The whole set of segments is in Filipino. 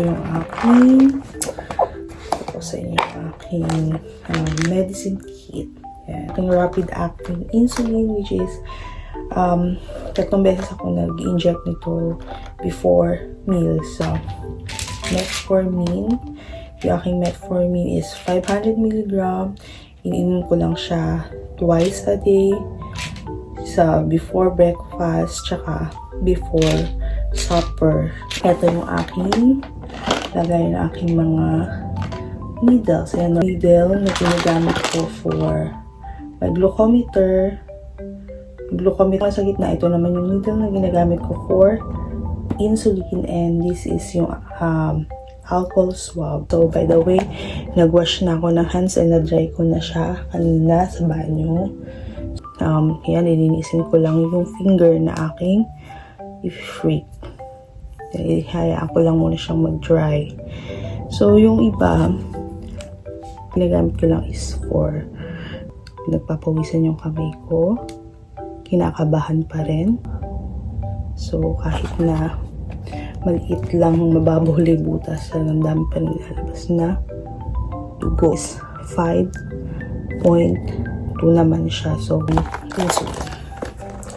Yung aking sa inyo yung aking medicine kit. Yan. Aking rapid acting insulin, which is 3 beses ako nag-inject nito before meals. So, metformin. Yung aking metformin is 500 mg. Ininom ko lang siya twice a day. Before breakfast, tsaka before supper. Ito yung aking lagay ng aking mga needles. Ayan, needle na ginagamit ko for my glucometer. Glucometer sa gitna. Ito naman yung needle na ginagamit ko for insulin, and this is yung alcohol swab. So, by the way, nag-wash na ako ng hands and na-dry ko na siya kanina sa banyo. Yan, ilinisin ko lang yung finger na aking i-freak. Hayaan ko lang muna siyang mag-dry. So, yung iba, ginagamit ko lang is for nagpapawisan yung kamay ko. Kinakabahan pa rin. So, kahit na maliit lang, mababaw butas, ang dami pa rin lalabas na dugo. 5.2 naman siya. So,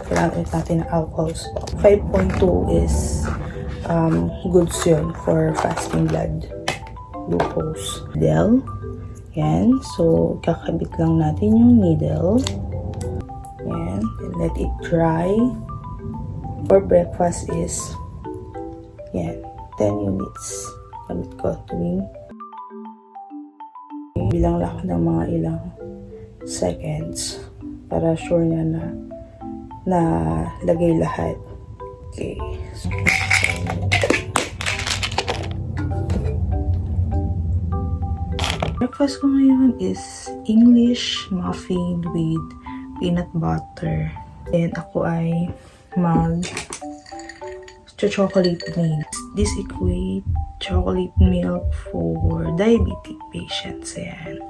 kailangan natin ng alcohol swab. 5.2 is goods yun for fasting blood glucose. Needle. Yan. So, kakabit lang natin yung needle. Yan. And let it dry. For breakfast is yan. 10 units. Kabit ko tuwing bilang lang ng mga ilang seconds para sure na lagay lahat. Okay. So, breakfast ko ngayon is English muffin with peanut butter. And ako ay chocolate milk. This equate chocolate milk for diabetic patients. Ayan.